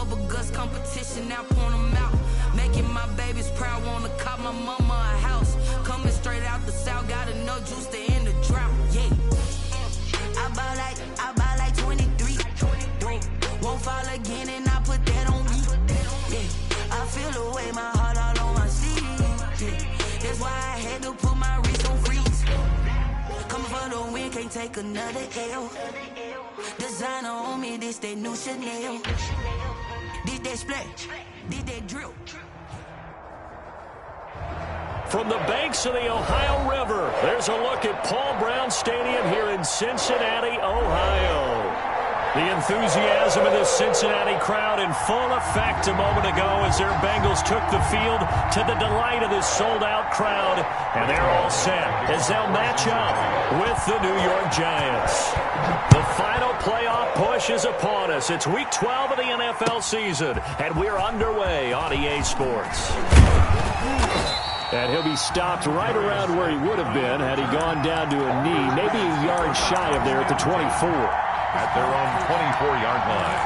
Bubble guts competition, now point them out. Making my babies proud, wanna cop my mama a house. Coming straight out the south, got enough juice to end the drought. Yeah. I buy like 23. Won't fall again, and I put that on me. Yeah. I feel the way, my heart all on my sleeve. Yeah. That's why I had to put my wrist on freeze. Coming for the win, can't take another L. Designer on me, this that new Chanel. Did that splash, did that drill. From the banks of the Ohio River, there's a look at Paul Brown Stadium here in Cincinnati, Ohio. The enthusiasm of this Cincinnati crowd in full effect a moment ago as their Bengals took the field to the delight of this sold-out crowd. And they're all set as they'll match up with the New York Giants. The final playoff push is upon us. It's Week 12 of the NFL season, and we're underway on EA Sports. And he'll be stopped right around where he would have been had he gone down to a knee, maybe a yard shy of there at the 24. At their own 24-yard line.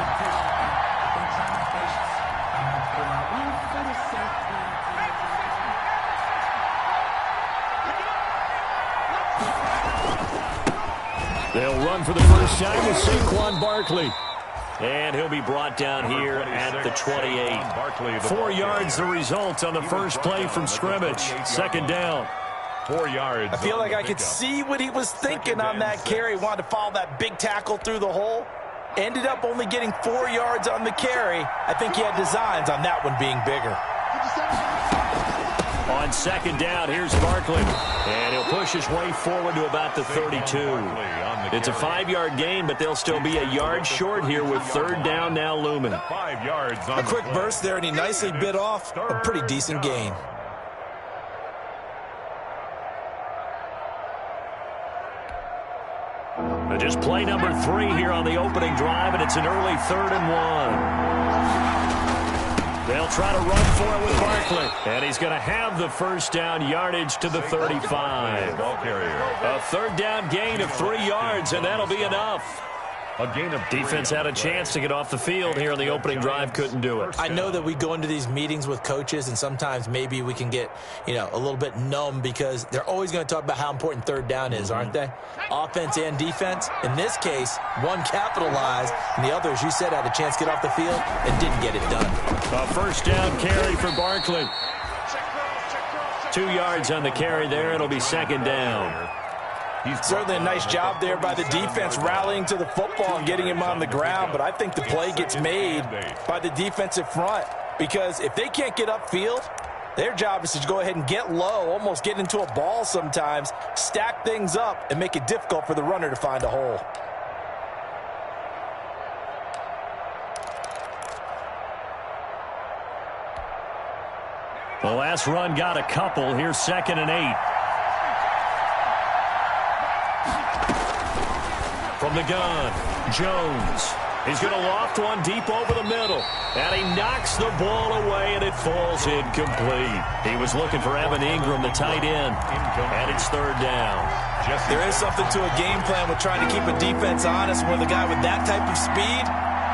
They'll run for the first time with Saquon Barkley. And he'll be brought down here at the 28. 4 yards the result on the first play from scrimmage. Second down. 4 yards. I feel like I could see what he was thinking on that carry. Wanted to follow that big tackle through the hole. Ended up only getting 4 yards on the carry. I think he had designs on that one being bigger. On second down, here's Barkley. And he'll push his way forward to about the 32. It's a 5-yard gain, but they'll still be a yard short here with third down now looming. 5 yards. A quick burst there, and he nicely bit off a pretty decent gain. Just play number 3 here on the opening drive, and it's an early 3rd and 1. They'll try to run for it with Barkley, and he's going to have the first down yardage to the 35. A third down gain of 3 yards, and that'll be enough. Defense had a chance to get off the field here on the opening drive, couldn't do it. I know that we go into these meetings with coaches, and sometimes maybe we can get, a little bit numb because they're always going to talk about how important third down is, aren't they? Offense and defense. In this case, one capitalized, and the other, as you said, had a chance to get off the field and didn't get it done. A first down carry for Barkley. 2 yards on the carry there. It'll be second down. Certainly a nice job there by the defense rallying to the football and getting him on the ground, but I think the play gets made by the defensive front because if they can't get upfield, their job is to go ahead and get low, almost get into a ball sometimes, stack things up, and make it difficult for the runner to find a hole. The last run got a couple. Here's 2nd and 8. From the gun, Jones. He's going to loft one deep over the middle. And he knocks the ball away, and it falls incomplete. He was looking for Evan Ingram, the tight end. And it's third down. There is something to a game plan with trying to keep a defense honest with a guy with that type of speed.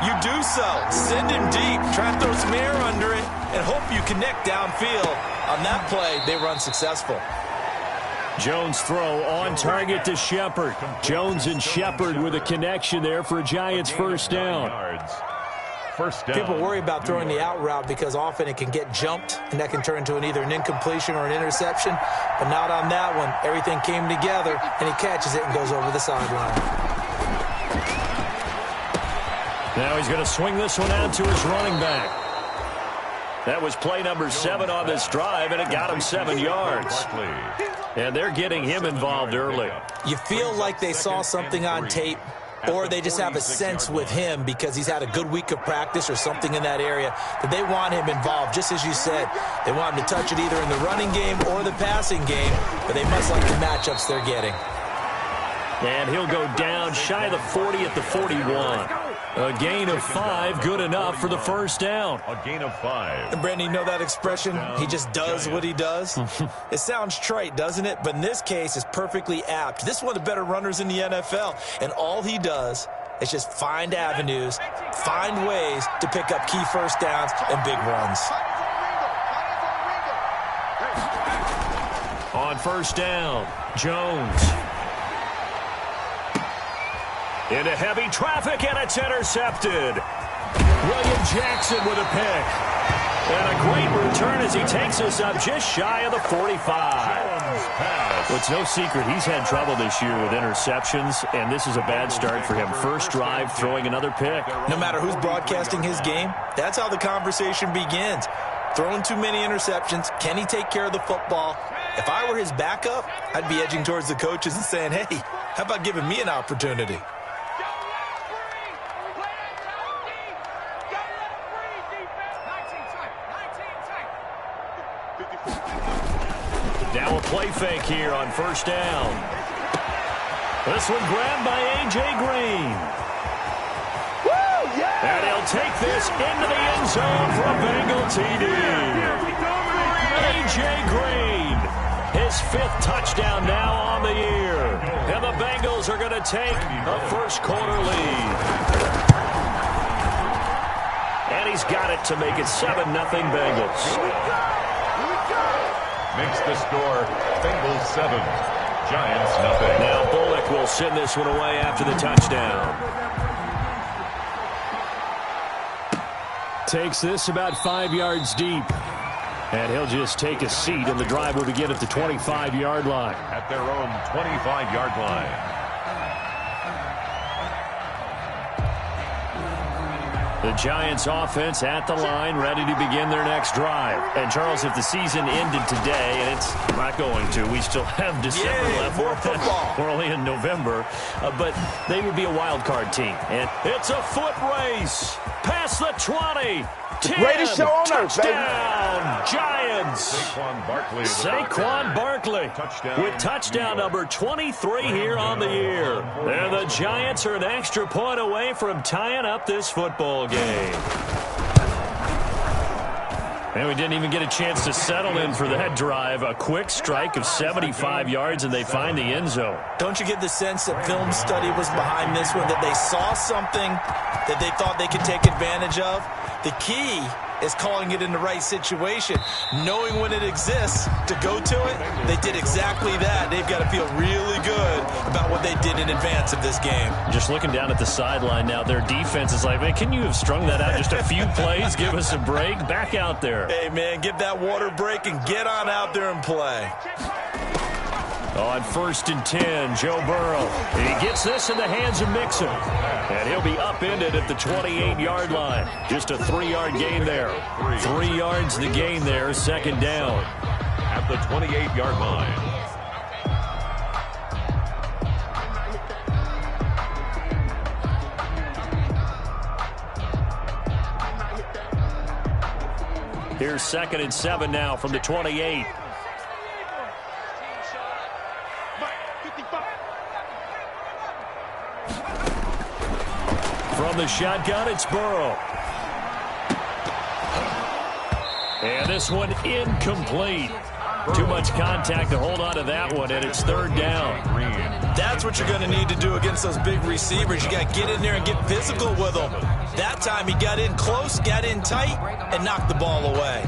You do so. Send him deep. Try to throw some air under it and hope you connect downfield. On that play, they run successful. Jones throw on target to Shepard. Jones and Shepard with a connection there for a Giants first down. People worry about throwing the out route because often it can get jumped, and that can turn into either an incompletion or an interception. But not on that one. Everything came together, and he catches it and goes over the sideline. Now he's going to swing this one out to his running back. That was play number 7 on this drive, and it got him 7 yards. And they're getting him involved early. You feel like they saw something on tape, or they just have a sense with him because he's had a good week of practice or something in that area that they want him involved. Just as you said, they want him to touch it either in the running game or the passing game, but they must like the matchups they're getting. And he'll go down shy of the 40 at the 41. A gain of 5, good enough for the first down. A gain of 5. And Brandon, you know that expression, he just does what he does? It sounds trite, doesn't it? But in this case, it's perfectly apt. This is one of the better runners in the NFL, and all he does is just find avenues, find ways to pick up key first downs and big runs. On first down, Jones. Into heavy traffic, and it's intercepted. William Jackson with a pick. And a great return as he takes us up just shy of the 45. Well, it's no secret he's had trouble this year with interceptions, and this is a bad start for him. First drive, throwing another pick. No matter who's broadcasting his game, that's how the conversation begins. Throwing too many interceptions, can he take care of the football? If I were his backup, I'd be edging towards the coaches and saying, hey, how about giving me an opportunity? Now a play fake here on first down. This one grabbed by A.J. Green. Woo, yeah! And he'll take this into the end zone for a Bengal TD. A.J. Green, his 5th touchdown now on the year. And the Bengals are going to take a first quarter lead. And he's got it to make it 7-0 Bengals. Makes the score Bengals 7, Giants nothing. Now Bullock will send this one away after the touchdown. Takes this about 5 yards deep. And he'll just take a seat, and the drive will begin at the 25-yard line. At their own 25-yard line. The Giants offense at the line, ready to begin their next drive. And, Charles, if the season ended today, and it's not going to, we still have December left. More football. We're only in November. But they would be a wild card team. And it's a foot race. Past the 20. 10, greatest show on earth, baby. Touchdown, Giants. Saquon Barkley with touchdown number 23 here on the year. And the Giants are an extra point away from tying up this football game. And we didn't even get a chance to settle in for that drive. A quick strike of 75 yards, and they find the end zone. Don't you get the sense that film study was behind this one, that they saw something that they thought they could take advantage of? The key is calling it in the right situation, knowing when it exists to go to it. They did exactly that. They've got to feel really good about what they did in advance of this game. Just looking down at the sideline now, their defense is like, man, can you have strung that out just a few plays? Give us a break. Back out there. Hey, man, give that water break and get on out there and play. On 1st and 10, Joe Burrow. He gets this in the hands of Mixon. And he'll be upended at the 28-yard line. Just a 3-yard gain there. 3 yards the gain there, second down. At the 28-yard line. Here's 2nd and 7 now from the 28. From the shotgun, it's Burrow. And this one incomplete. Too much contact to hold on to that one, and it's 3rd down. That's what you're going to need to do against those big receivers. You got to get in there and get physical with them. That time he got in close, got in tight, and knocked the ball away.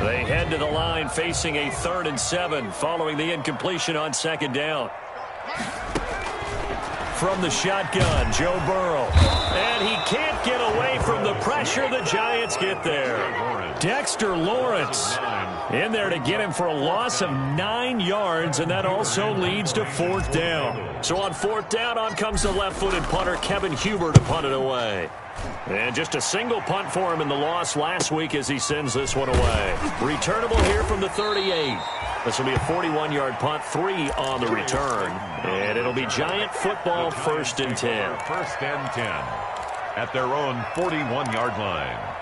They head to the line facing a 3rd and 7 following the incompletion on 2nd down. From the shotgun, Joe Burrow. And he can't get away from the pressure. The Giants get there. Dexter Lawrence in there to get him for a loss of 9 yards, and that also leads to 4th down. So on 4th down, on comes the left-footed punter, Kevin Huber, to punt it away. And just a single punt for him in the loss last week as he sends this one away. Returnable here from the 38. This will be a 41-yard punt, 3 on the return. And it'll be Giant football, 1st and 10. 1st and 10 at their own 41-yard line.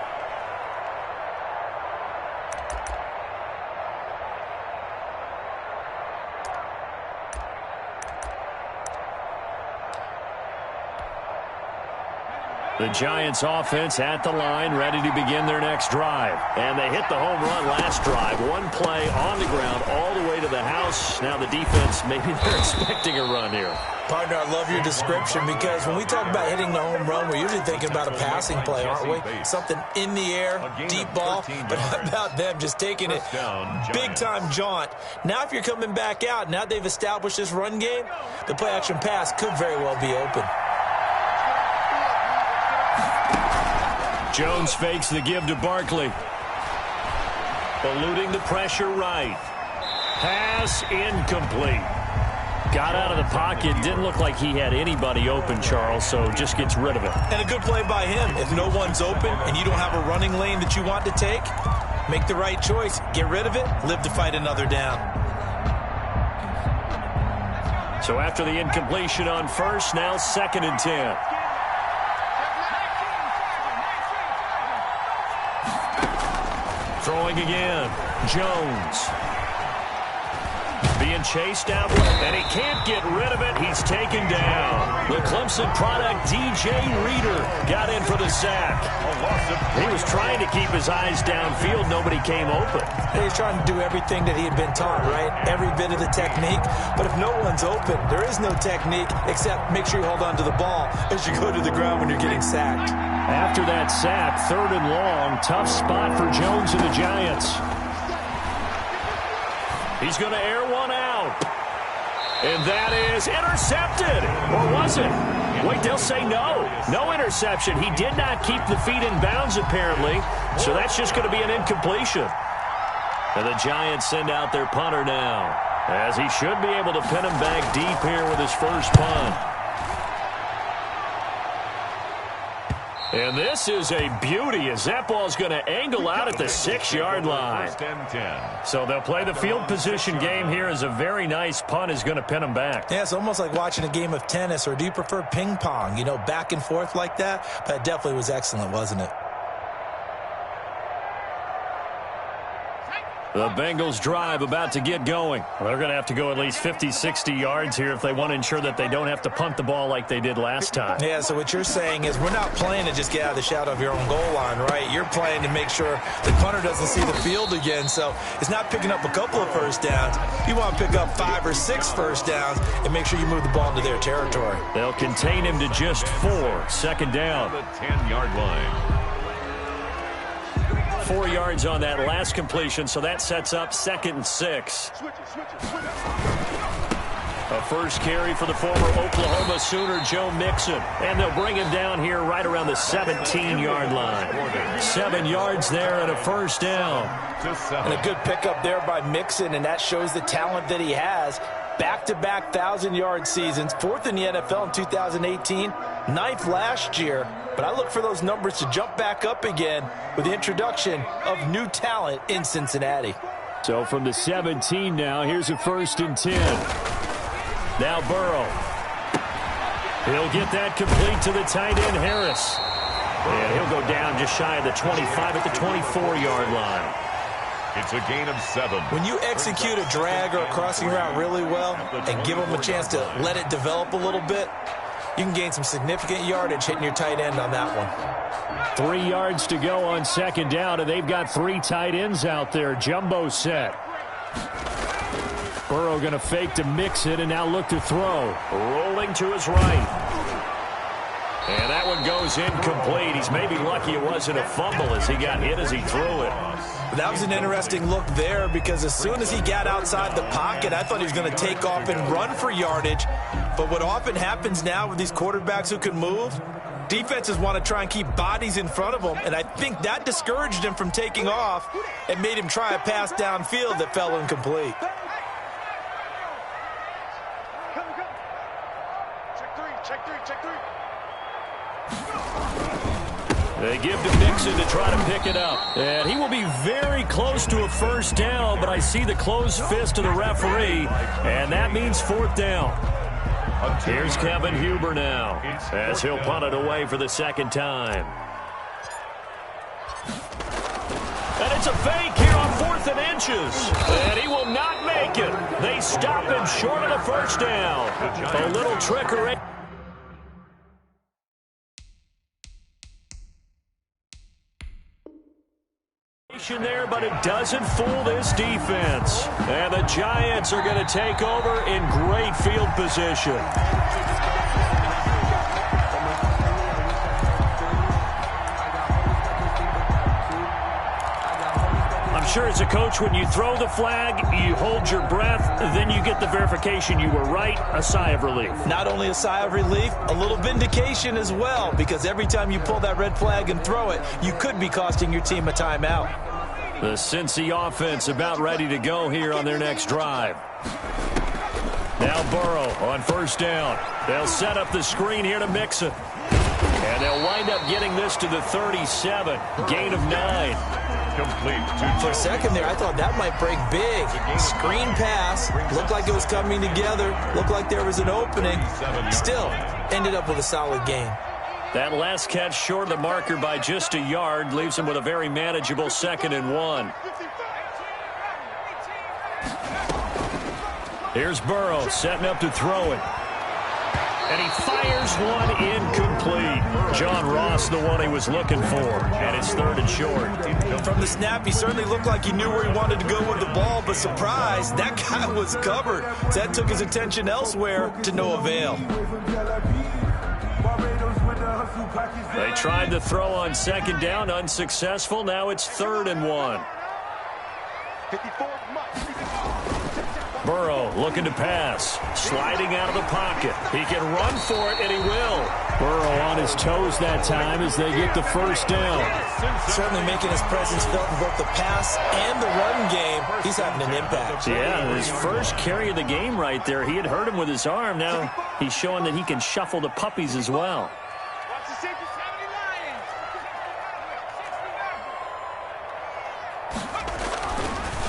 The Giants offense at the line, ready to begin their next drive. And they hit the home run last drive. One play on the ground all the way to the house. Now the defense, maybe they're expecting a run here. Partner, I love your description because when we talk about hitting the home run, we're usually thinking about a passing play, aren't we? Something in the air, deep ball. But how about them just taking it big-time jaunt? Now if you're coming back out, now they've established this run game, the play-action pass could very well be open. Jones fakes the give to Barkley. Eluding the pressure right. Pass incomplete. Got out of the pocket. Didn't look like he had anybody open, Charles, so just gets rid of it. And a good play by him. If no one's open and you don't have a running lane that you want to take, make the right choice. Get rid of it. Live to fight another down. So after the incompletion on first, now 2nd and 10. Throwing again. Jones. Being chased out, and he can't get rid of it. He's taken down. The Clemson product, DJ Reader, got in for the sack. He was trying to keep his eyes downfield. Nobody came open. He was trying to do everything that he had been taught, right? Every bit of the technique. But if no one's open, there is no technique except make sure you hold on to the ball as you go to the ground when you're getting sacked. After that sack, 3rd and long, tough spot for Jones and the Giants. He's going to air one out. And that is intercepted. Or was it? Wait, they'll say no. No interception. He did not keep the feet in bounds, apparently. So that's just going to be an incompletion. And the Giants send out their punter now, as he should be able to pin him back deep here with his first punt. And this is a beauty as that ball's going to angle out at the 6-yard line. So they'll play the field position game here as a very nice punt is going to pin them back. Yeah, it's almost like watching a game of tennis, or do you prefer ping pong? You know, back and forth like that? That definitely was excellent, wasn't it? The Bengals drive about to get going. They're going to have to go at least 50, 60 yards here if they want to ensure that they don't have to punt the ball like they did last time. Yeah, so what you're saying is we're not playing to just get out of the shadow of your own goal line, right? You're playing to make sure the punter doesn't see the field again. So it's not picking up a couple of first downs. You want to pick up 5 or 6 first downs and make sure you move the ball into their territory. They'll contain him to just 4. 2nd down. The 10-yard line. 4 yards on that last completion, so that sets up 2nd and 6. A first carry for the former Oklahoma Sooner, Joe Mixon. And they'll bring him down here right around the 17-yard line. 7 yards there and a first down. And a good pickup there by Mixon, and that shows the talent that he has. Back-to-back 1,000-yard seasons, 4th in the NFL in 2018, 9th last year. But I look for those numbers to jump back up again with the introduction of new talent in Cincinnati. So from the 17 now, here's a 1st and 10. Now Burrow. He'll get that complete to the tight end, Harris. And he'll go down just shy of the 25 at the 24-yard line. It's a gain of 7. When you execute a drag or a crossing route really well and give them a chance to let it develop a little bit, you can gain some significant yardage hitting your tight end on that one. 3 yards to go on 2nd down, and they've got 3 tight ends out there. Jumbo set. Burrow going to fake to mix it and now look to throw. Rolling to his right. And that one goes incomplete. He's maybe lucky it wasn't a fumble as he got hit as he threw it. That was an interesting look there because as soon as he got outside the pocket, I thought he was going to take off and run for yardage. But what often happens now with these quarterbacks who can move, defenses want to try and keep bodies in front of them, and I think that discouraged him from taking off and made him try a pass downfield that fell incomplete. Check three. They give to Mixon to try to pick it up. And he will be very close to a first down, but I see the closed fist of the referee, and that means 4th down. Here's Kevin Huber now, as he'll punt it away for the 2nd time. And it's a fake here on 4th and inches. And he will not make it. They stop him short of the first down. A little trickery. Possession there, but it doesn't fool this defense. And the Giants are going to take over in great field position. I'm sure as a coach, when you throw the flag, you hold your breath, then you get the verification you were right, a sigh of relief. Not only a sigh of relief, a little vindication as well, because every time you pull that red flag and throw it, you could be costing your team a timeout. The Cincy offense about ready to go here on their next drive. Now Burrow on first down. They'll set up the screen here to mix it. And they'll wind up getting this to the 37. Gain of 9. Complete. For a second there, I thought that might break big. Screen pass. Looked like it was coming together. Looked like there was an opening. Still, ended up with a solid gain. That last catch short of the marker by just a yard leaves him with a very manageable 2nd and 1. Here's Burrow setting up to throw it. And he fires one incomplete. John Ross, the one he was looking for. And it's 3rd and short. From the snap, he certainly looked like he knew where he wanted to go with the ball, but surprise, that guy was covered. So that took his attention elsewhere to no avail. They tried to throw on 2nd down, unsuccessful. Now it's 3rd and 1. Burrow looking to pass, sliding out of the pocket. He can run for it, and he will. Burrow on his toes that time as they get the first down. Certainly making his presence felt in both the pass and the run game. He's having an impact. Yeah, his first carry of the game right there. He had hurt him with his arm. Now he's showing that he can shuffle the puppies as well.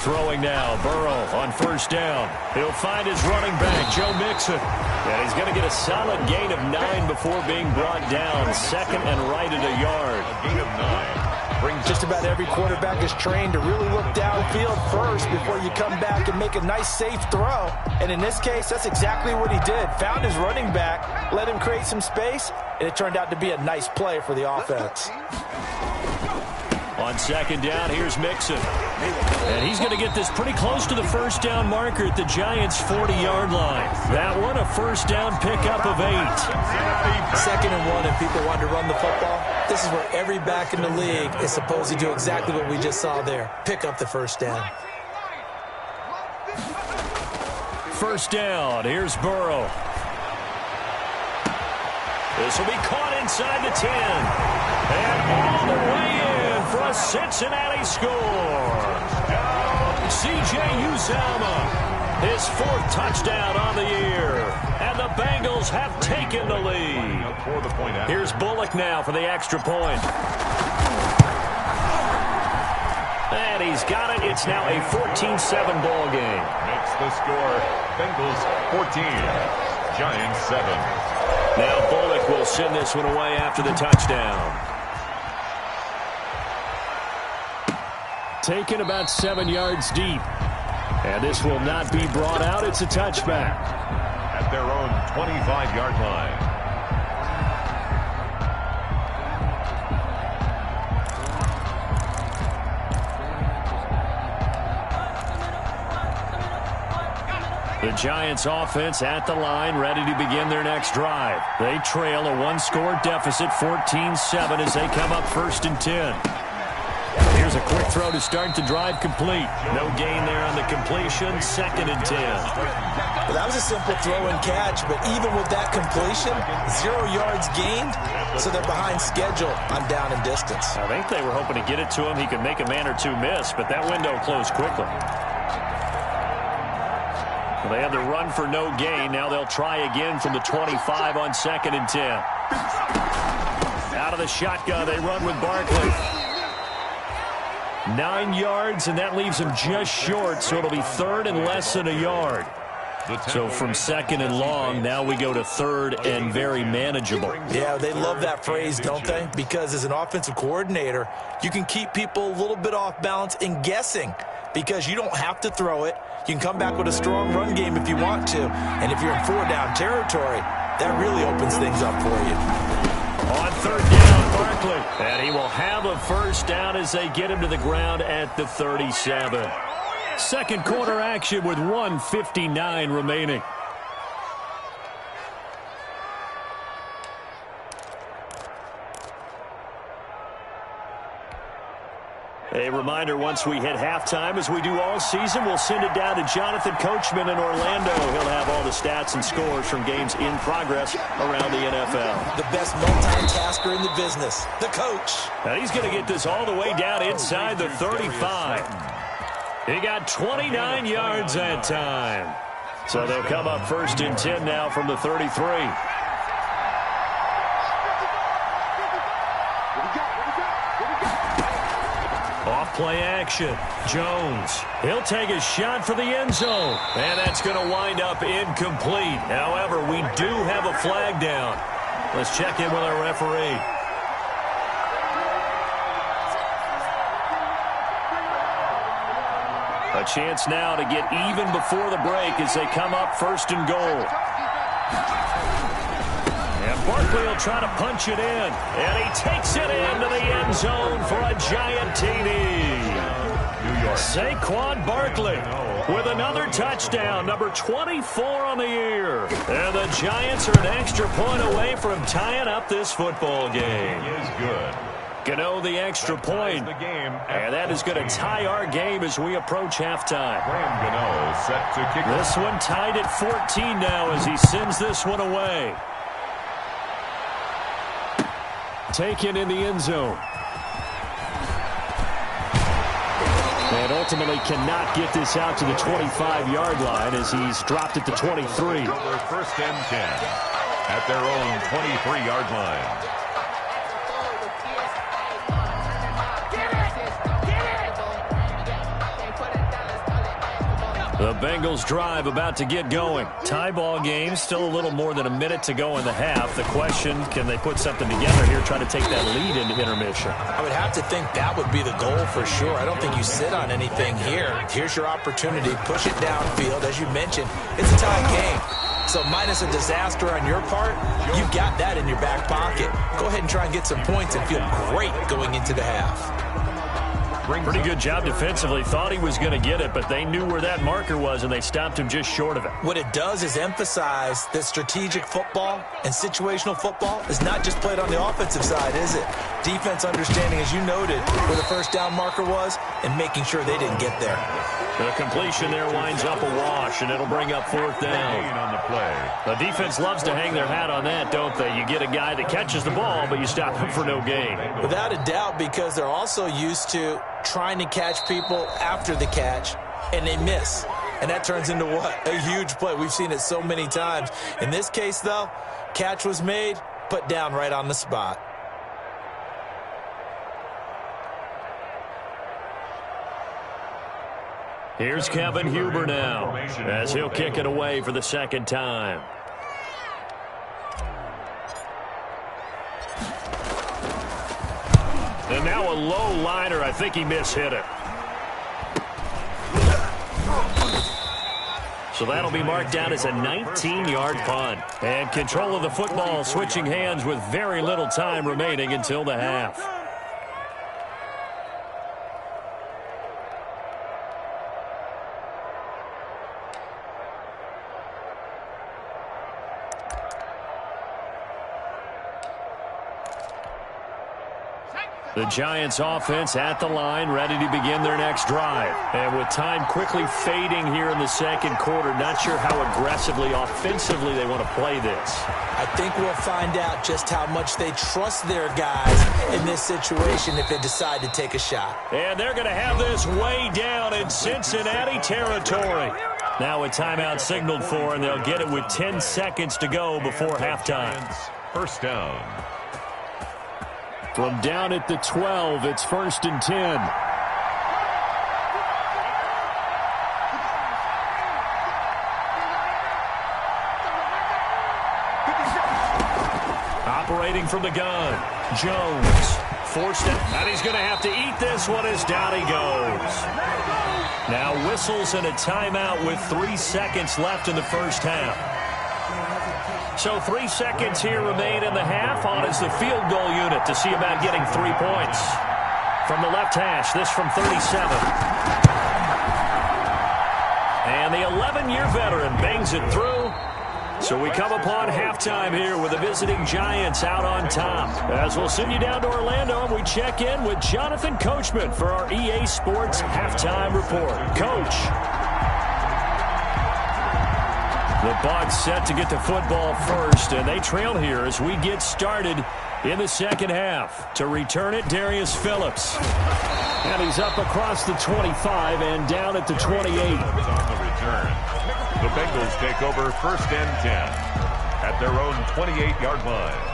Throwing now, Burrow on first down. He'll find his running back, Joe Mixon. And he's going to get a solid gain of 9 before being brought down. 2nd and right at a yard. A gain of 9. Brings just about every quarterback is trained to really look downfield first before you come back and make a nice, safe throw. And in this case, that's exactly what he did. Found his running back, let him create some space, and it turned out to be a nice play for the offense. On 2nd down, here's Mixon. And he's going to get this pretty close to the first down marker at the Giants' 40-yard line. That one, a first down pickup of 8. 2nd and 1, and people want to run the football. This is where every back in the league is supposed to do exactly what we just saw there. Pick up the first down. First down, here's Burrow. This will be caught inside the 10. And all the way in for a Cincinnati score. C.J. Uzomah, his 4th touchdown on the year. And the Bengals have taken the lead. Here's Bullock now for the extra point. And he's got it. It's now a 14-7 ball game. Makes the score. Bengals 14, Giants 7. Now Bullock will send this one away after the touchdown. Taken about 7 yards deep. And this will not be brought out. It's a touchback. At their own 25-yard line. The Giants offense at the line, ready to begin their next drive. They trail a 1-score deficit, 14-7, as they come up 1st and 10. Here's a quick throw to start the drive complete. No gain there on the completion, 2nd and 10. Well, that was a simple throw and catch, but even with that completion, 0 yards gained, so they're behind schedule on down and distance. I think they were hoping to get it to him. He could make a man or two miss, but that window closed quickly. Well, they had the run for no gain. Now they'll try again from the 25 on 2nd and 10. Out of the shotgun, they run with Barkley. 9 yards, and that leaves him just short, so it'll be 3rd and less than a yard. So from 2nd and long, now we go to 3rd and very manageable. Yeah, they love that phrase, don't they? Because as an offensive coordinator, you can keep people a little bit off balance and guessing because you don't have to throw it. You can come back with a strong run game if you want to. And if you're in 4-down territory, that really opens things up for you. On third down, Barkley. And he will have a first down as they get him to the ground at the 37. Second quarter action with 1:59 remaining. A reminder, once we hit halftime, as we do all season, we'll send it down to Jonathan Coachman in Orlando. He'll have all the stats and scores from games in progress around the NFL. The best multitasker in the business, the coach. And he's going to get this all the way down inside the 35. He got 29 yards that time. So they'll come up first and 10 now from the 33. Off-play action. Jones. He'll take a shot for the end zone. And that's going to wind up incomplete. However, we do have a flag down. Let's check in with our referee. A chance now to get even before the break as they come up first and goal. And Barkley will try to punch it in. And he takes it into the end zone for a giant TD. Saquon Barkley with another touchdown, number 24 on the year. And the Giants are an extra point away from tying up this football game. He is good. Gano the extra point. And that is going to tie our game as we approach halftime. Gano set to kick. This one tied at 14 now as he sends this one away. Taken in the end zone. And ultimately cannot get this out to the 25-yard line as he's dropped it to 23. First and 10 at their own 23-yard line. The Bengals drive about to get going. Tie ball game, still a little more than a minute to go in the half. The question, can they put something together here, try to take that lead into intermission? I would have to think that would be the goal for sure. I don't think you sit on anything here. Here's your opportunity. Push it downfield. As you mentioned, it's a tie game. So minus a disaster on your part, you've got that in your back pocket. Go ahead and try and get some points and feel great going into the half. Pretty good job defensively. Thought he was going to get it, but they knew where that marker was, and they stopped him just short of it. What it does is emphasize that strategic football and situational football is not just played on the offensive side, is it? Defense understanding, as you noted, where the first down marker was and making sure they didn't get there. The completion there winds up a wash, and it'll bring up fourth down. On the play. The defense loves to hang their hat on that, don't they? You get a guy that catches the ball, but you stop him for no gain. Without a doubt, because they're also used to trying to catch people after the catch, and they miss. And that turns into what? A huge play. We've seen it so many times. In this case, though, catch was made, put down right on the spot. Here's Kevin Huber now, as he'll kick it away for the second time. And now a low liner. I think he mishit it. So that'll be marked down as a 19-yard punt. And control of the football switching hands with very little time remaining until the half. The Giants offense at the line, ready to begin their next drive. And with time quickly fading here in the second quarter, not sure how aggressively, offensively they want to play this. I think we'll find out just how much they trust their guys in this situation if they decide to take a shot. And they're going to have this way down in Cincinnati territory. Now a timeout signaled for, and they'll get it with 10 seconds to go before halftime. First down. From down at the 12, it's first and 10. Operating from the gun, Jones forced it, and he's going to have to eat this one as down he goes. Now whistles and a timeout with 3 seconds left in the first half. So 3 seconds here remain in the half. On is the field goal unit to see about getting 3 points. From the left hash, this from 37. And the 11-year veteran bangs it through. So we come upon halftime here with the visiting Giants out on top. As we'll send you down to Orlando, and we check in with Jonathan Coachman for our EA Sports Halftime Report. Coach. The Bucs set to get the football first, and they trail here as we get started in the second half. To return it, Darius Phillips. And he's up across the 25 and down at the 28. On the return, the Bengals take over 1st and 10 at their own 28-yard line.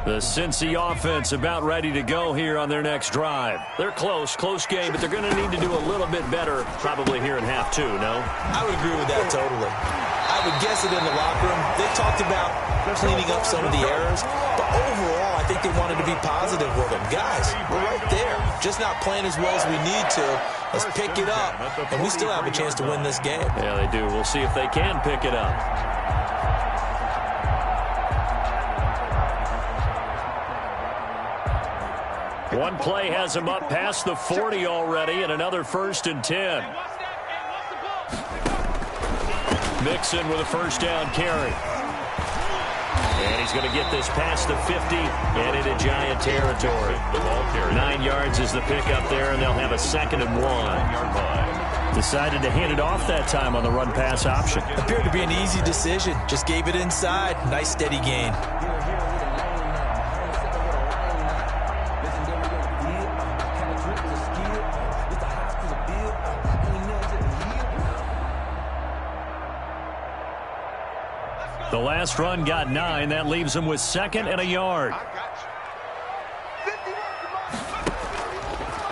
The Cincy offense about ready to go here on their next drive. They're close game, but they're going to need to do a little bit better probably here in half 2, no? I would agree with that totally. I would guess it in the locker room. They talked about cleaning up some of the errors, but overall, I think they wanted to be positive with them. Guys, we're right there. Just not playing as well as we need to. Let's pick it up, and we still have a chance to win this game. Yeah, they do. We'll see if they can pick it up. One play has him up past the 40 already, and another 1st and 10. Mixon with a first down carry. And he's going to get this past the 50 and into Giant territory. 9 yards is the pickup there, and they'll have a 2nd and 1. Decided to hand it off that time on the run-pass option. Appeared to be an easy decision. Just gave it inside. Nice steady gain. The last run got 9. That leaves him with 2nd and a yard.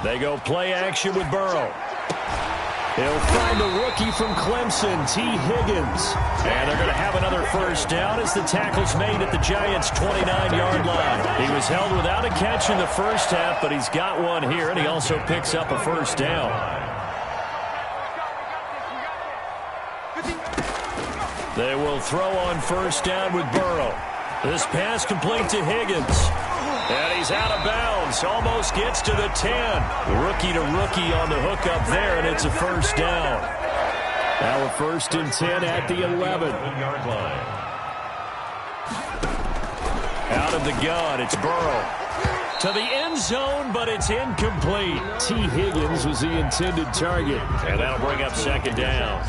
They go play action with Burrow. He'll find the rookie from Clemson, T. Higgins. And they're going to have another first down as the tackle's made at the Giants' 29-yard line. He was held without a catch in the first half, but he's got one here, and he also picks up a first down. They will throw on first down with Burrow. This pass complete to Higgins. And he's out of bounds. Almost gets to the 10. Rookie to rookie on the hook up there, and it's a first down. Now a 1st and 10 at the 11. Out of the gun, it's Burrow. To the end zone, but it's incomplete. T. Higgins was the intended target. And that'll bring up 2nd down.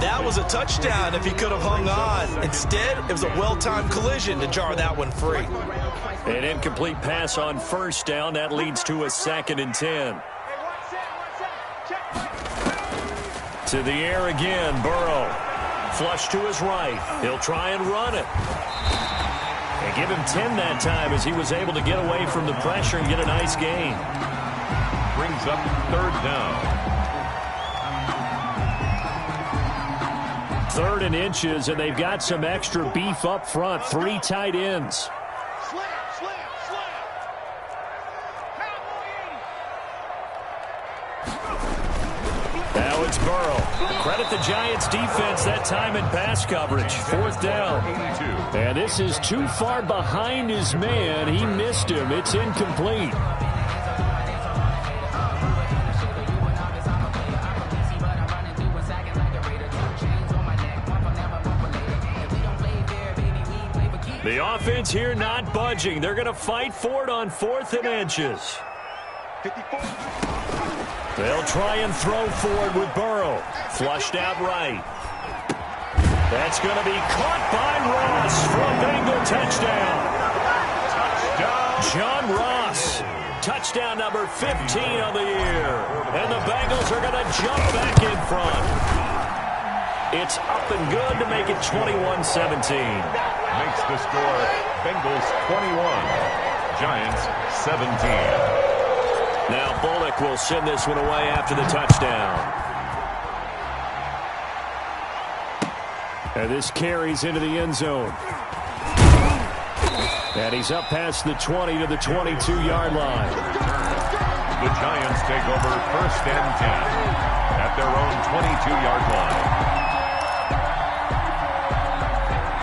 That was a touchdown if he could have hung on. Instead, it was a well-timed collision to jar that one free. An incomplete pass on first down. That leads to a 2nd and 10. To the air again, Burrow. Flush to his right. He'll try and run it. And give him 10 that time as he was able to get away from the pressure and get a nice gain. Brings up 3rd down. 3rd and inches, and they've got some extra beef up front. 3 tight ends. Now it's Burrow. Credit the Giants defense that time in pass coverage. 4th down. And this is too far behind his man. He missed him. It's incomplete. The offense here not budging. They're going to fight for it on 4th and inches. They'll try and throw forward with Burrow. Flushed out right. That's going to be caught by Ross for a Bengal touchdown. John Ross. Touchdown number 15 of the year. And the Bengals are going to jump back in front. It's up and good to make it 21-17. Makes the score Bengals 21, Giants 17. Now Bullock will send this one away after the touchdown. And this carries into the end zone. And he's up past the 20 to the 22-yard line. The Giants take over 1st and 10 at their own 22-yard line.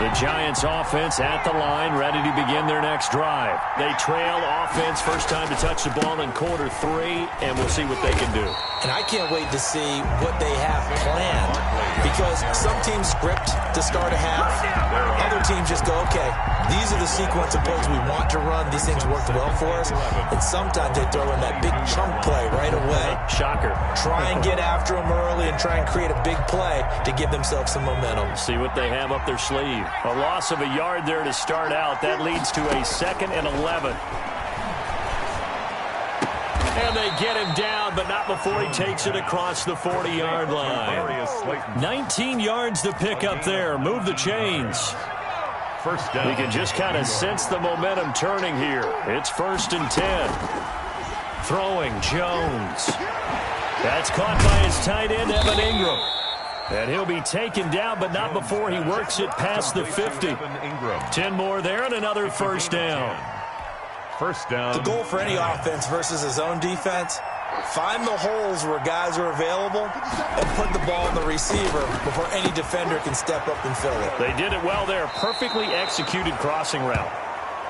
The Giants offense at the line, ready to begin their next drive. They trail offense, first time to touch the ball in quarter 3, and we'll see what they can do. And I can't wait to see what they have planned, because some teams script to start a half. Other teams just go, okay, these are the sequence of plays we want to run. These things worked well for us. And sometimes they throw in that big chunk play right away. Shocker. Try and get after them early and try and create a big play to give themselves some momentum. See what they have up their sleeve. A loss of a yard there to start out. That leads to a 2nd and 11. And they get him down, but not before he takes it across the 40-yard line. 19 yards to pick up there. Move the chains. First down. You can just kind of sense the momentum turning here. It's 1st and 10. Throwing, Jones. That's caught by his tight end, Evan Ingram. And he'll be taken down, but not before he works it past the 50. 10 more there and another first down. First down. The goal for any offense versus a zone defense, find the holes where guys are available and put the ball in the receiver before any defender can step up and fill it. They did it well there. Perfectly executed crossing route.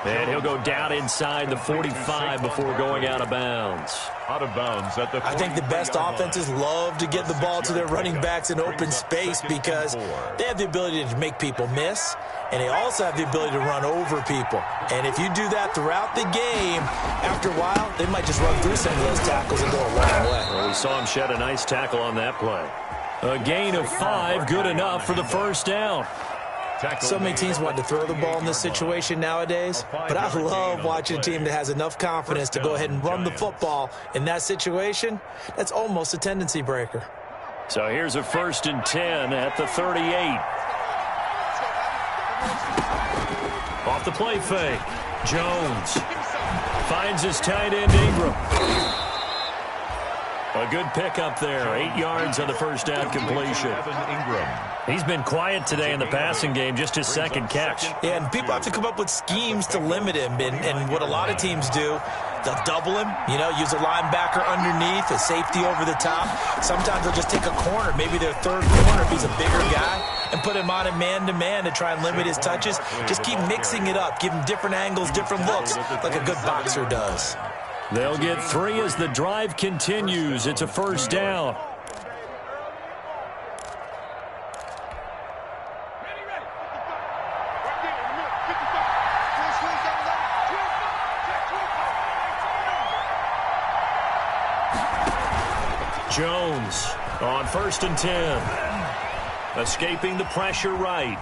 And he'll go down inside the 45 before going out of bounds. Out of bounds at the I think the best offenses love to get the ball to their running backs in open space because they have the ability to make people miss, and they also have the ability to run over people. And if you do that throughout the game, after a while, they might just run through some of those tackles and go a long way. Well, we saw him shed a nice tackle on that play. A gain of 5, good enough for the first down. So many teams want to throw the ball in this situation nowadays, but I love watching a team that has enough confidence to go ahead and run the football in that situation. That's almost a tendency breaker. So here's a 1st and 10 at the 38. Off the play fake. Jones finds his tight end Ingram. A good pickup there. 8 yards on the first down completion. He's been quiet today in the passing game, just his 2nd catch. Yeah, and people have to come up with schemes to limit him. And what a lot of teams do, they'll double him, use a linebacker underneath, a safety over the top. Sometimes they'll just take a corner, maybe their 3rd corner if he's a bigger guy, and put him on a man-to-man to try and limit his touches. Just keep mixing it up, give him different angles, different looks, like a good boxer does. They'll get 3 as the drive continues. It's a first down. Jones on 1st and 10. Escaping the pressure right.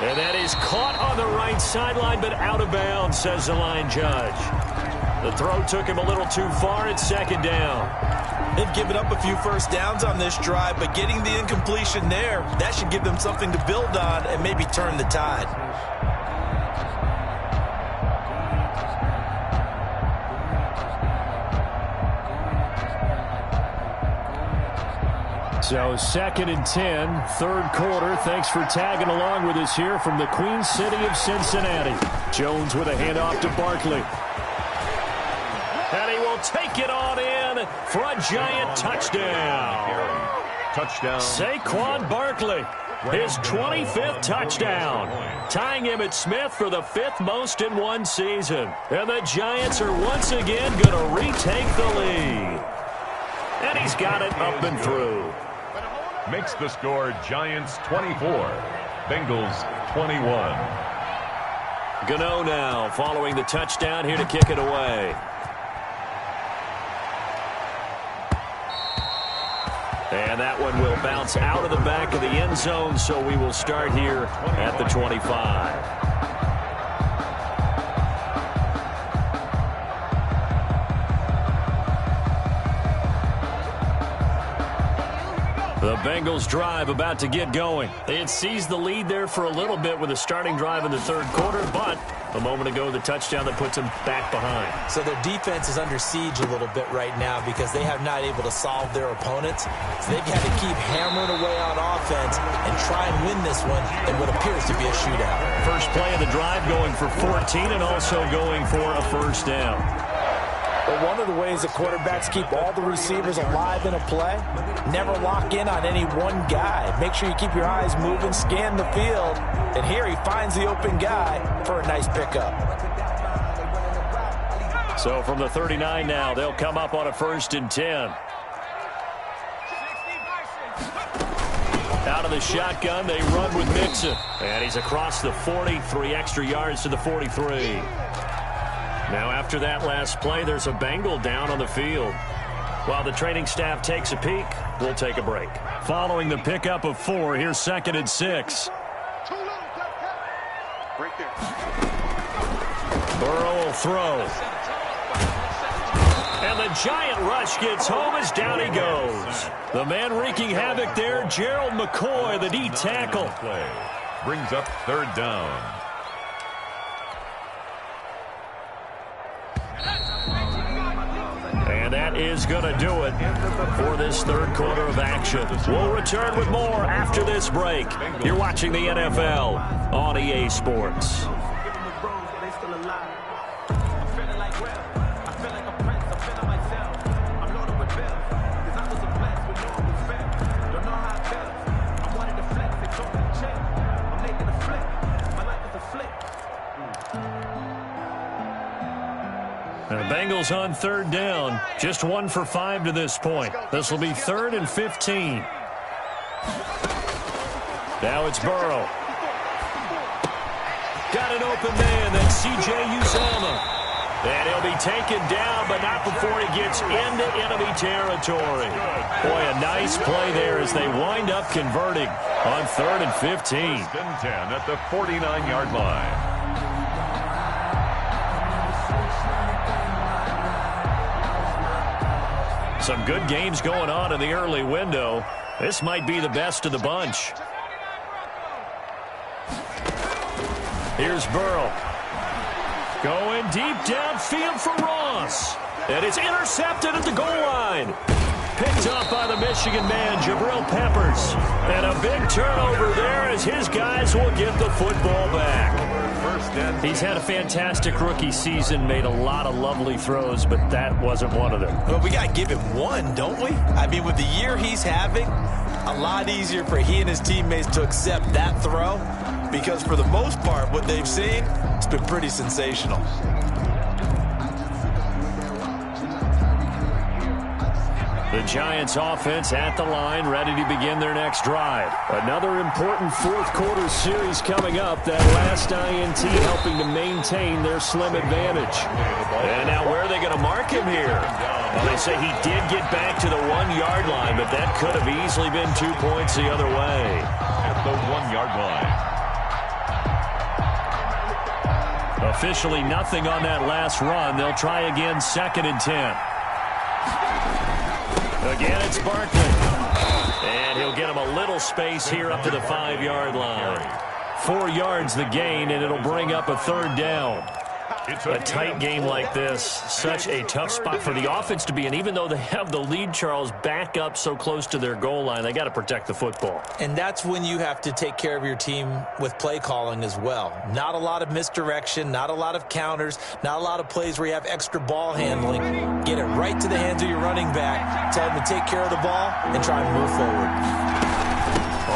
And that is caught on the right sideline, but out of bounds, says the line judge. The throw took him a little too far. It's 2nd down. They've given up a few first downs on this drive, but getting the incompletion there, that should give them something to build on and maybe turn the tide. So 2nd and 10, 3rd quarter. Thanks for tagging along with us here from the Queen City of Cincinnati. Jones with a handoff to Barkley. And he will take it on in for a giant touchdown. Touchdown. Saquon Barkley, his 25th touchdown, tying him at Smith for the 5th most in one season. And the Giants are once again going to retake the lead. And he's got it up and through. Makes the score Giants 24, Bengals 21. Gano now following the touchdown here to kick it away. And that one will bounce out of the back of the end zone, so we will start here at the 25. The Bengals drive about to get going. They had seized the lead there for a little bit with a starting drive in the 3rd quarter, but A moment ago, the touchdown that puts them back behind. So their defense is under siege a little bit right now because they have not able to solve their opponents. So they've got to keep hammering away on offense and try and win this one in what appears to be a shootout. First play of the drive going for 14 and also going for a first down. But one of the ways that quarterbacks keep all the receivers alive in a play, never lock in on any one guy. Make sure you keep your eyes moving, scan the field, and here he finds the open guy for a nice pickup. So from the 39 now, they'll come up on a 1st and 10. Out of the shotgun, they run with Mixon. And he's across the 40, 3 extra yards to the 43. Now after that last play, there's a Bengal down on the field. While the training staff takes a peek, we'll take a break. Following the pickup of 4, here's 2nd and 6. Burrow will throw. And the giant rush gets home as down he goes. The man wreaking havoc there, Gerald McCoy, the D tackle. Brings up 3rd down. And that is going to do it for this 3rd quarter of action. We'll return with more after this break. You're watching the NFL on EA Sports. The Bengals on 3rd down. Just 1 for 5 to this point. This will be 3rd and 15. Now it's Burrow. Got an open man. That's C.J. Uzomah. And he'll be taken down, but not before he gets into enemy territory. Boy, a nice play there as they wind up converting on 3rd and 15. 1st and 10 at the 49-yard line. Some good games going on in the early window. This might be the best of the bunch. Here's Burrow. Going deep downfield for Ross. And it's intercepted at the goal line. Picked up by the Michigan man, Jabril Peppers. And a big turnover there as his guys will get the football back. He's had a fantastic rookie season, made a lot of lovely throws, but that wasn't one of them. Well, we got to give him one, don't we? I mean, with the year he's having, a lot easier for he and his teammates to accept that throw because for the most part, what they've seen, it's been pretty sensational. The Giants offense at the line, ready to begin their next drive. Another important 4th quarter series coming up. That last INT helping to maintain their slim advantage. And now where are they going to mark him here? Well, they say he did get back to the 1-yard line, but that could have easily been 2 points the other way. At the 1-yard line. Officially nothing on that last run. They'll try again 2nd and 10. Again, it's Barkley. And he'll get him a little space here up to the 5-yard line. 4 yards the gain, and it'll bring up a 3rd down. A tight game like this, such a tough spot for the offense to be in. Even though they have the lead, Charles, back up so close to their goal line, they got to protect the football. And that's when you have to take care of your team with play calling as well. Not a lot of misdirection, not a lot of counters, not a lot of plays where you have extra ball handling. Get it right to the hands of your running back, tell him to take care of the ball, and try and move forward.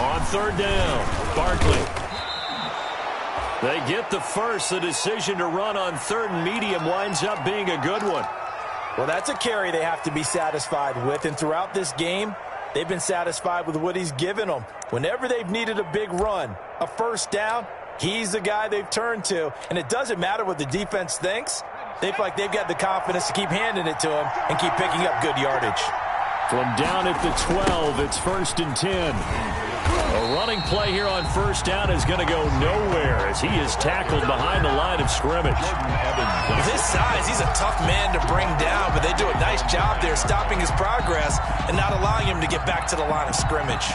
On 3rd down, Barkley. They get the first. The decision to run on 3rd and medium winds up being a good one. Well, that's a carry they have to be satisfied with. And throughout this game, they've been satisfied with what he's given them. Whenever they've needed a big run, a 1st down, he's the guy they've turned to. And it doesn't matter what the defense thinks. They feel like they've got the confidence to keep handing it to him and keep picking up good yardage. From down at the 12, it's 1st and 10. A running play here on 1st down is going to go nowhere as he is tackled behind the line of scrimmage. With his size, he's a tough man to bring down, but they do a nice job there stopping his progress and not allowing him to get back to the line of scrimmage.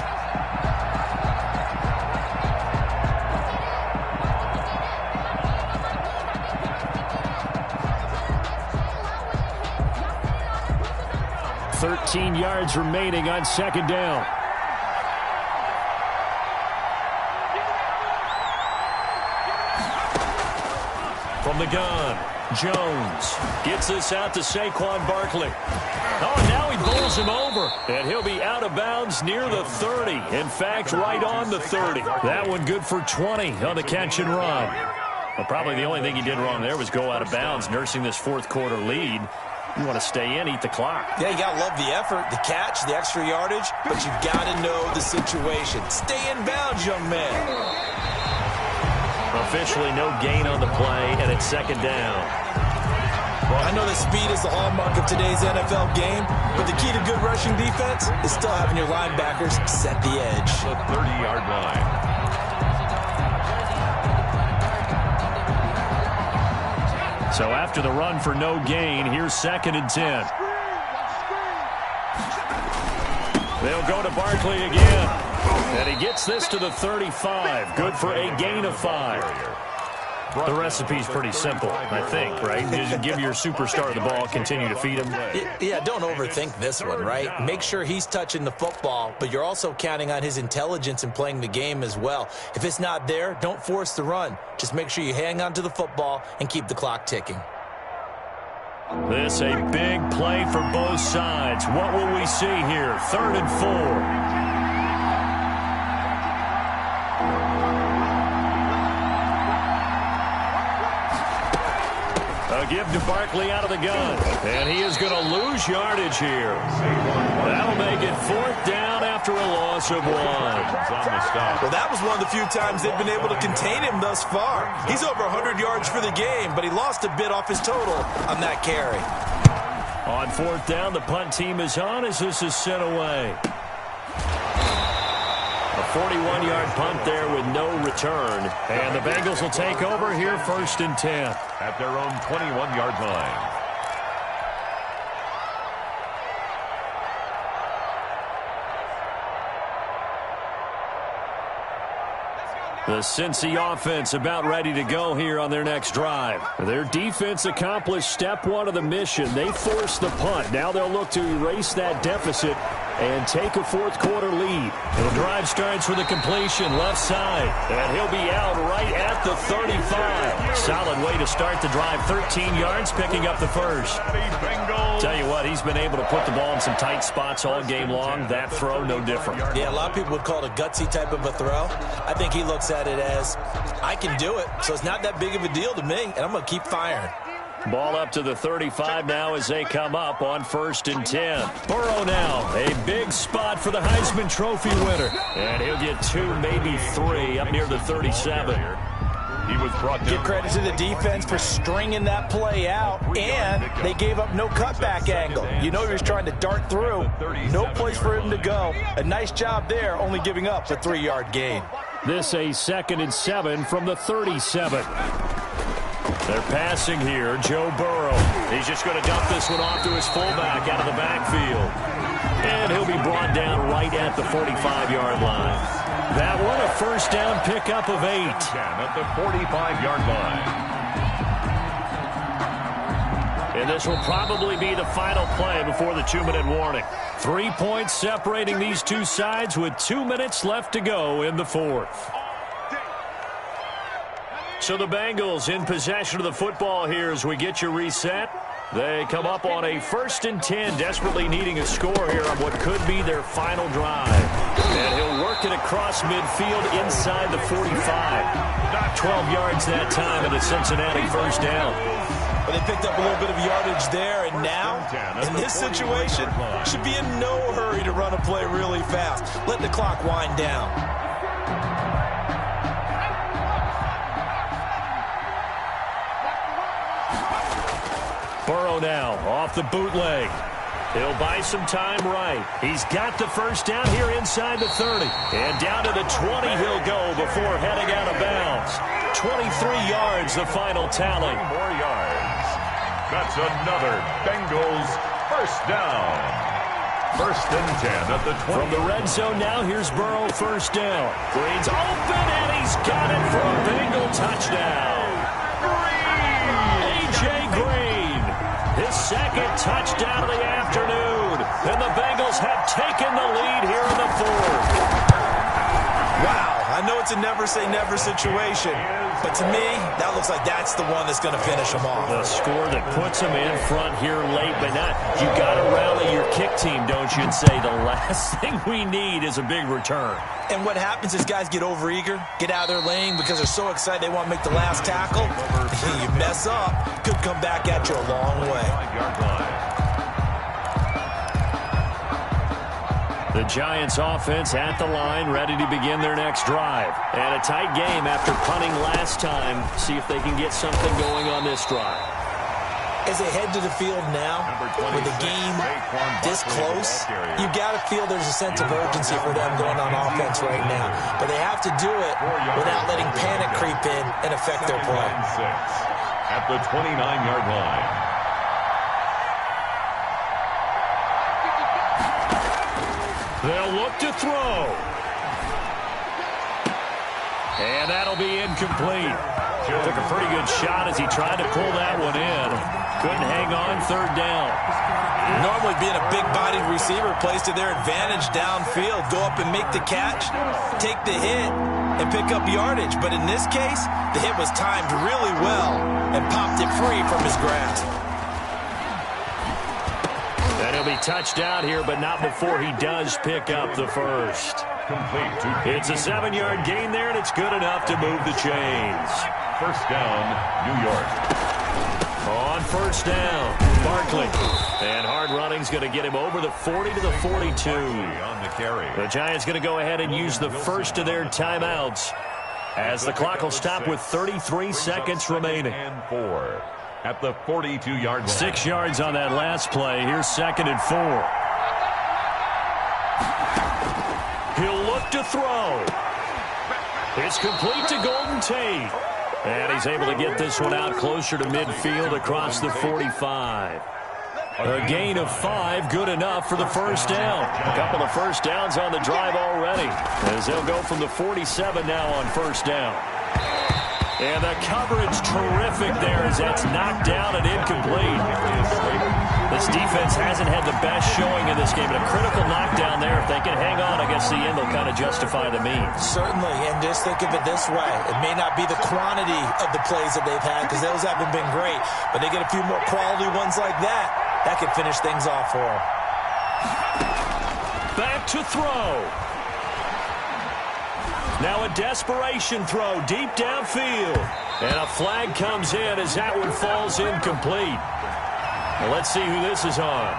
13 yards remaining on second down. From the gun, Jones gets this out to Saquon Barkley. Oh, and now he bowls him over, and he'll be out of bounds near the 30. In fact, right on the 30. That one good for 20 on the catch and run. Well, probably the only thing he did wrong there was go out of bounds, nursing this fourth quarter lead. You want to stay in, eat the clock. Yeah, you got to love the effort, the catch, the extra yardage, but you've got to know the situation. Stay in bounds, young man. Officially no gain on the play, and it's second down. Well, I know that speed is the hallmark of today's NFL game, but the key to good rushing defense is still having your linebackers set the edge. The 30-yard line. So after the run for no gain, here's 2nd and 10. They'll go to Barkley again. And he gets this to the 35. Good for a gain of 5. The recipe's pretty simple, I think, right? Just give your superstar the ball, continue to feed him. Yeah, don't overthink this one, right? Make sure he's touching the football, but you're also counting on his intelligence in playing the game as well. If it's not there, don't force the run. Just make sure you hang on to the football and keep the clock ticking. This a big play for both sides. What will we see here? 3rd and 4. A give to Barkley out of the gun. And he is going to lose yardage here. That'll make it 4th down after a loss of 1. Well, that was one of the few times they've been able to contain him thus far. He's over 100 yards for the game, but he lost a bit off his total on that carry. On 4th down, the punt team is on as this is sent away. A 41-yard punt there with no return. And the Bengals will take over here 1st and 10. At their own 21-yard line. The Cincy offense about ready to go here on their next drive. Their defense accomplished step 1 of the mission. They forced the punt. Now they'll look to erase that deficit and take a fourth quarter lead. And the drive starts with a completion left side. And he'll be out right at the 35. Solid way to start the drive. 13 yards, picking up the first. Tell you what, he's been able to put the ball in some tight spots all game long. That throw, no different. Yeah, a lot of people would call it a gutsy type of a throw. I think he looks at it as, I can do it, so it's not that big of a deal to me, and I'm going to keep firing. Ball up to the 35 now as they come up on 1st and 10. Burrow now, a big spot for the Heisman Trophy winner. And he'll get 2, maybe 3 up near the 37. He was brought down. Give credit to the defense for stringing that play out, and they gave up no cutback angle. You know he was trying to dart through. No place for him to go. A nice job there, only giving up a 3-yard gain. This a 2nd and 7 from the 37. They're passing here. Joe Burrow. He's just going to dump this one off to his fullback out of the backfield. And he'll be brought down right at the 45-yard line. That one a 1st down pickup of 8. At the 45-yard line. And this will probably be the final play before the 2-minute warning. 3 points separating these two sides with 2 minutes left to go in the 4th. So the Bengals in possession of the football here as we get you reset. They come up on a 1st and 10, desperately needing a score here on what could be their final drive. And he'll work it across midfield inside the 45. Not 12 yards that time at a Cincinnati 1st down. But they picked up a little bit of yardage there, and now, in this situation, should be in no hurry to run a play really fast. Let the clock wind down. Burrow now off the bootleg. He'll buy some time right. He's got the 1st down here inside the 30. And down to the 20 he'll go before heading out of bounds. 23 yards the final tally. 4 yards. That's another Bengals 1st down. 1st and 10 at the 20. From the red zone now, here's Burrow 1st down. Green's open, and he's got it for a Bengal touchdown. A.J. Green, his 2nd touchdown of the afternoon. And the Bengals have taken the lead here in the fourth. Wow, I know it's a never-say-never situation, but to me, that looks like that's the one that's going to finish them off. The score that puts them in front here late, but not. You got to rally your kick team, don't you, and say the last thing we need is a big return. And what happens is guys get overeager, get out of their lane because they're so excited they want to make the last tackle. You mess up, could come back at you a long way. The Giants offense at the line, ready to begin their next drive. And a tight game after punting last time. See if they can get something going on this drive. As they head to the field now, with the game this close, you got to feel there's a sense of urgency for them going on offense right now. But they have to do it without letting panic creep in and affect their play. At the 29-yard line. They'll look to throw. And that'll be incomplete. Took a pretty good shot as he tried to pull that one in. Couldn't hang on, third down. Normally being a big-bodied receiver plays to their advantage downfield. Go up and make the catch, take the hit, and pick up yardage. But in this case, the hit was timed really well and popped it free from his grasp. And he'll be touched out here, but not before he does pick up the first. It's a 7-yard gain there, and it's good enough to move the chains. First down, New York. On first down, Barkley. And hard running's going to get him over the 40 to the 42. On the carry. The Giants going to go ahead and use the first of their timeouts as the clock will stop with 33 seconds remaining. And 4 at the 42-yard line. 6 yards on that last play. Here's 2nd and 4. He'll look to throw. It's complete to Golden Tate. And he's able to get this one out closer to midfield across the 45. A gain of 5, good enough for the first down. A couple of first downs on the drive already, as they'll go from the 47 now on first down. And the coverage terrific there as that's knocked down and incomplete. This defense hasn't had the best showing in this game, but a critical knockdown there. If they can hang on against the end, they'll kind of justify the means. Certainly, and just think of it this way. It may not be the quantity of the plays that they've had because those haven't been great, but they get a few more quality ones like that. That could finish things off for them. Back to throw. Now a desperation throw deep downfield. And a flag comes in as that one falls incomplete. Well, let's see who this is on.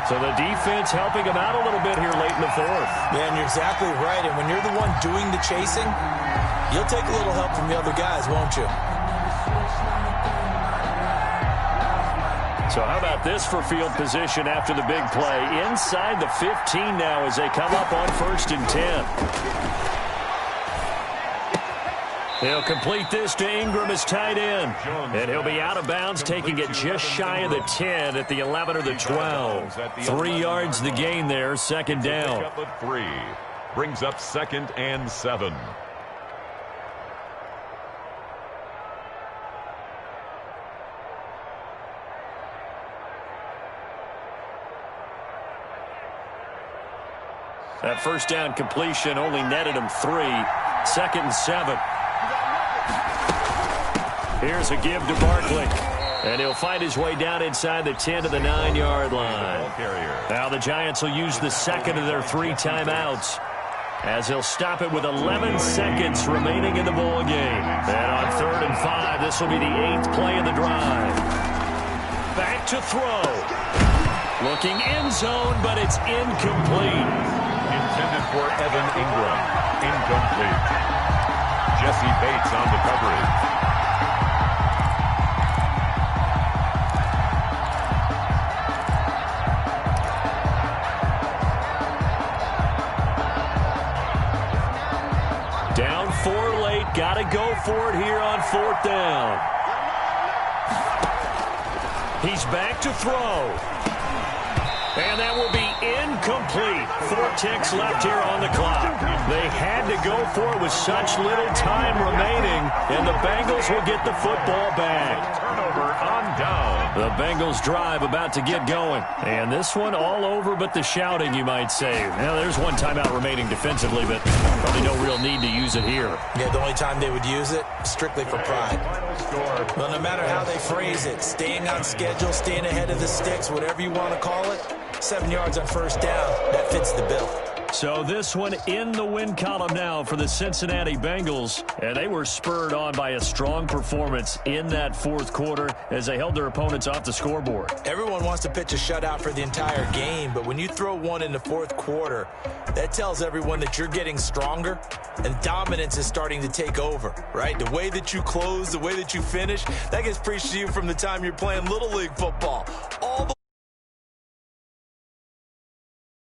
So the defense helping him out a little bit here late in the fourth. Yeah, and you're exactly right. And when you're the one doing the chasing, you'll take a little help from the other guys, won't you? So how about this for field position after the big play? Inside the 15 now as they come up on 1st and 10. He'll complete this to Ingram as tight end. And he'll be out of bounds, taking it just shy of the 10 at the 11 or the 12. 3 yards the gain there, 2nd down. 3 brings up 2nd and 7. That first down completion only netted him 3. 2nd and 7. Here's a give to Barkley. And he'll find his way down inside the 10 to the 9-yard line. Now the Giants will use the 2nd of their 3 timeouts as they'll stop it with 11 seconds remaining in the ball game. And on 3rd and 5, this will be the 8th play of the drive. Back to throw. Looking end zone, but it's incomplete. Intended for Evan Ingram. Incomplete. Jesse Bates on the coverage. Down 4 late. Got to go for it here on 4th down. He's back to throw. And that will be incomplete. 4 ticks left here on the clock. They had to go for it with such little time remaining, and the Bengals will get the football back. Turnover on down. The Bengals drive about to get going. And this one all over but the shouting, you might say. Now, there's one timeout remaining defensively, but probably no real need to use it here. Yeah, the only time they would use it, strictly for pride. Well, no matter how they phrase it, staying on schedule, staying ahead of the sticks, whatever you want to call it, 7 yards on first down, that fits the bill. So this one in the win column now for the Cincinnati Bengals. And they were spurred on by a strong performance in that fourth quarter as they held their opponents off the scoreboard. Everyone wants to pitch a shutout for the entire game, but when you throw one in the fourth quarter, that tells everyone that you're getting stronger and dominance is starting to take over, right? The way that you close, the way that you finish, that gets preached to you from the time you're playing Little League football.